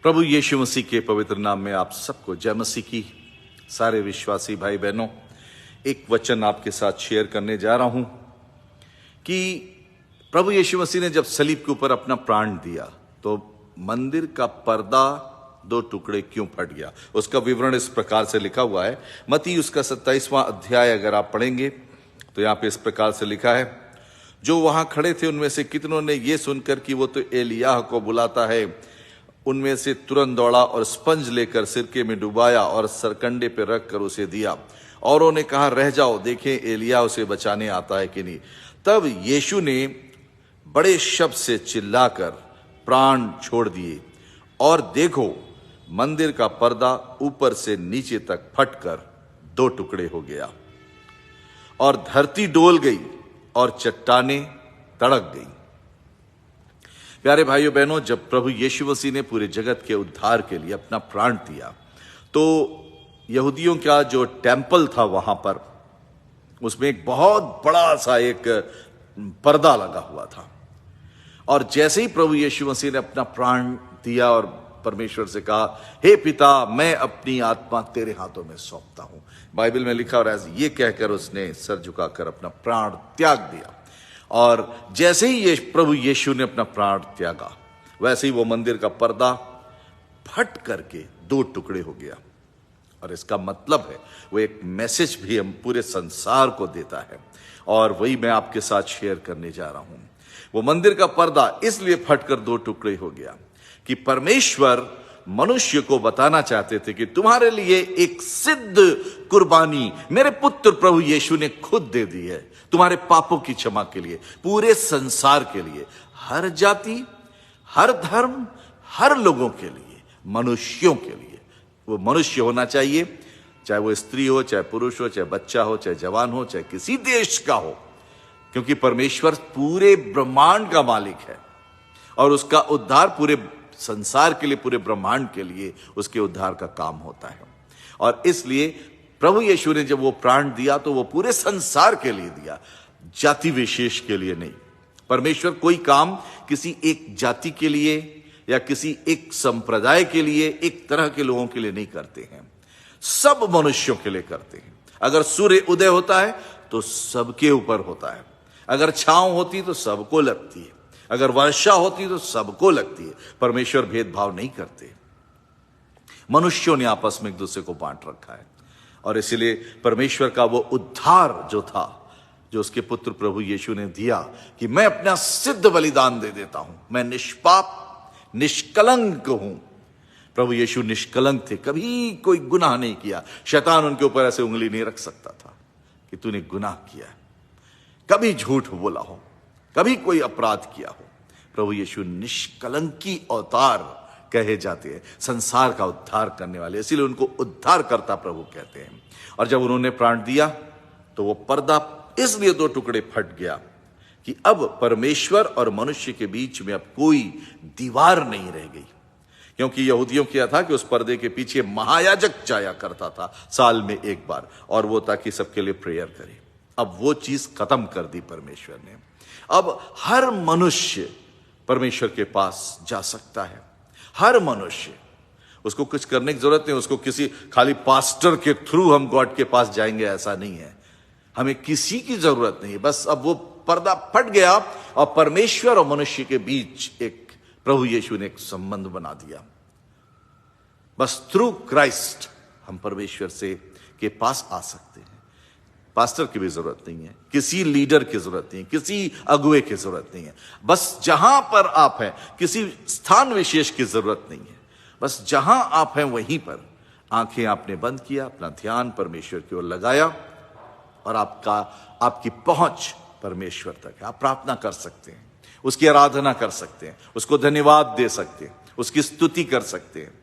प्रभु यीशु मसीह के पवित्र नाम में आप सबको जय मसीह की। सारे विश्वासी भाई बहनों, एक वचन आपके साथ शेयर करने जा रहा हूं कि प्रभु यीशु मसीह ने जब सलीब के ऊपर अपना प्राण दिया तो मंदिर का पर्दा दो टुकड़े क्यों फट गया। उसका विवरण इस प्रकार से लिखा हुआ है। मत्ती उसका 27वां अध्याय अगर आप पढ़ेंगे तो यहां पे इस प्रकार से लिखा है, जो वहां खड़े थे उनमें से कितनों ने यह सुनकर कि वो तो एलियाह को बुलाता है, उनमें से तुरंत दौड़ा और स्पंज लेकर सिरके में डुबाया और सरकंडे पर रख कर उसे दिया। औरों ने कहा, रह जाओ, देखें एलियाह उसे बचाने आता है कि नहीं। तब यीशु ने बड़े शब्द से चिल्लाकर प्राण छोड़ दिए और देखो, मंदिर का पर्दा ऊपर से नीचे तक फटकर दो टुकड़े हो गया और धरती डोल गई और चट्टानें तड़क गई। प्यारे भाइयों बहनों, जब प्रभु यीशु मसीह ने पूरे जगत के उद्धार के लिए अपना प्राण दिया तो यहूदियों का जो टेम्पल था वहां पर उसमें एक बहुत बड़ा सा एक पर्दा लगा हुआ था। और जैसे ही प्रभु यीशु मसीह ने अपना प्राण दिया और परमेश्वर से कहा, हे पिता, मैं अपनी आत्मा तेरे हाथों में सौंपता हूं, बाइबल में लिखा, और ऐसे ये कहकर उसने सर झुकाकर अपना प्राण त्याग दिया। और जैसे ही ये प्रभु यीशु ने अपना प्राण त्यागा वैसे ही वो मंदिर का पर्दा फट करके दो टुकड़े हो गया। और इसका मतलब है वो एक मैसेज भी हम पूरे संसार को देता है, और वही मैं आपके साथ शेयर करने जा रहा हूं। वो मंदिर का पर्दा इसलिए फटकर दो टुकड़े हो गया कि परमेश्वर मनुष्य को बताना चाहते थे कि तुम्हारे लिए एक सिद्ध कुर्बानी मेरे पुत्र प्रभु यीशु ने खुद दे दी है, तुम्हारे पापों की क्षमा के लिए, पूरे संसार के लिए, हर जाति, हर धर्म, हर लोगों के लिए, मनुष्यों के लिए। वो मनुष्य होना चाहिए, चाहे वो स्त्री हो, चाहे पुरुष हो, चाहे बच्चा हो, चाहे जवान हो, चाहे किसी देश का हो, क्योंकि परमेश्वर पूरे ब्रह्मांड का मालिक है और उसका उद्धार पूरे संसार के लिए, पूरे ब्रह्मांड के लिए उसके उद्धार का काम होता है। और इसलिए प्रभु यीशु ने जब वो प्राण दिया तो वो पूरे संसार के लिए दिया, जाति विशेष के लिए नहीं। परमेश्वर कोई काम किसी एक जाति के लिए या किसी एक संप्रदाय के लिए, एक तरह के लोगों के लिए नहीं करते हैं, सब मनुष्यों के लिए करते हैं। अगर सूर्य उदय होता है तो सबके ऊपर होता है, अगर छांव होती तो सबको लगती है, अगर वर्षा होती तो सबको लगती है। परमेश्वर भेदभाव नहीं करते। मनुष्यों ने आपस में एक दूसरे को बांट रखा है, और इसलिए परमेश्वर का वो उद्धार जो था, जो उसके पुत्र प्रभु यीशु ने दिया कि मैं अपना सिद्ध बलिदान दे देता हूं, मैं निष्पाप निष्कलंक हूं। प्रभु यीशु निष्कलंक थे, कभी कोई गुनाह नहीं किया। शैतान उनके ऊपर ऐसे उंगली नहीं रख सकता था कि तूने गुनाह किया, कभी झूठ बोला हो, कभी कोई अपराध किया हो। प्रभु यीशु निष्कलंकी अवतार कहे जाते हैं, संसार का उद्धार करने वाले, इसीलिए उनको उद्धार करता प्रभु कहते हैं। और जब उन्होंने प्राण दिया तो वो पर्दा इसलिए दो टुकड़े फट गया कि अब परमेश्वर और मनुष्य के बीच में अब कोई दीवार नहीं रह गई। क्योंकि यहूदियों क्या था कि उस पर्दे के पीछे महायाजक जाया करता था साल में एक बार, और वो ताकि सबके लिए प्रेयर करे। अब वो चीज खत्म कर दी परमेश्वर ने। अब हर मनुष्य परमेश्वर के पास जा सकता है, हर मनुष्य। उसको कुछ करने की जरूरत नहीं, उसको किसी खाली पास्टर के थ्रू हम गॉड के पास जाएंगे ऐसा नहीं है। हमें किसी की जरूरत नहीं है, बस अब वो पर्दा फट गया और परमेश्वर और मनुष्य के बीच एक प्रभु यीशु ने एक संबंध बना दिया। बस थ्रू क्राइस्ट हम परमेश्वर से के पास आ सकते हैं। पास्टर की भी जरूरत नहीं है, किसी लीडर की जरूरत नहीं है, किसी अगुवे की जरूरत नहीं है। बस जहां पर आप हैं, किसी स्थान विशेष की जरूरत नहीं है, बस जहां आप हैं वहीं पर आंखें आपने बंद किया, अपना ध्यान परमेश्वर की ओर लगाया और आपकी पहुंच परमेश्वर तक है। आप प्रार्थना कर सकते हैं, उसकी आराधना कर सकते हैं, उसको धन्यवाद दे सकते हैं, उसकी स्तुति कर सकते हैं।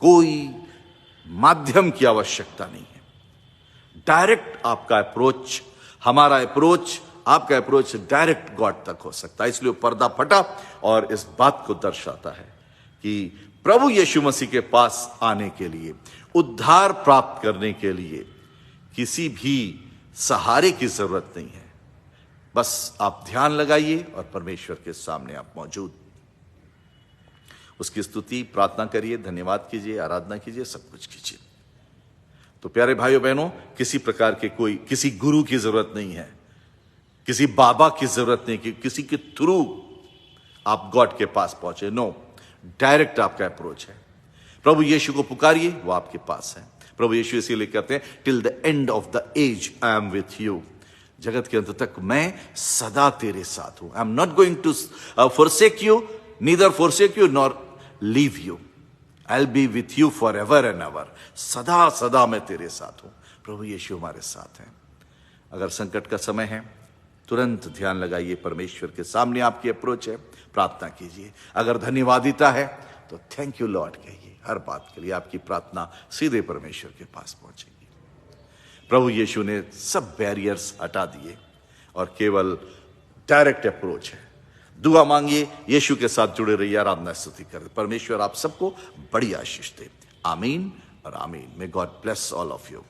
कोई माध्यम की आवश्यकता नहीं है। डायरेक्ट आपका अप्रोच, हमारा अप्रोच, आपका अप्रोच डायरेक्ट गॉड तक हो सकता है। इसलिए पर्दा फटा और इस बात को दर्शाता है कि प्रभु यीशु मसीह के पास आने के लिए, उद्धार प्राप्त करने के लिए किसी भी सहारे की जरूरत नहीं है। बस आप ध्यान लगाइए और परमेश्वर के सामने आप मौजूद। उसकी स्तुति प्रार्थना करिए, धन्यवाद कीजिए, आराधना कीजिए, सब कुछ कीजिए। तो प्यारे भाइयों बहनों, किसी प्रकार के किसी गुरु की जरूरत नहीं है, किसी बाबा की जरूरत नहीं कि किसी के थ्रू आप गॉड के पास पहुंचे। नो, डायरेक्ट आपका अप्रोच है। प्रभु यीशु को पुकारिए, वो आपके पास है। प्रभु यीशु इसीलिए कहते हैं, till the end of the age I am with you, जगत के अंत तक मैं सदा तेरे साथ हूं। I am not going to forsake you, neither forsake you nor leave you. I'll be with you forever and ever. सदा सदा मैं तेरे साथ हूं। प्रभु यीशु हमारे साथ हैं। अगर संकट का समय है, तुरंत ध्यान लगाइए, परमेश्वर के सामने आपकी अप्रोच है, प्रार्थना कीजिए। अगर धन्यवादिता है तो थैंक यू लॉर्ड कहिए। हर बात के लिए आपकी प्रार्थना सीधे परमेश्वर के पास पहुंचेगी। प्रभु यीशु ने सब बैरियर्स हटा दिए और केवल डायरेक्ट अप्रोच है। दुआ मांगिए, यीशु के साथ जुड़े रहिए, आराधना स्तुति करें। परमेश्वर आप सबको बड़ी आशीष दे। आमीन और आमीन। May God bless all of you.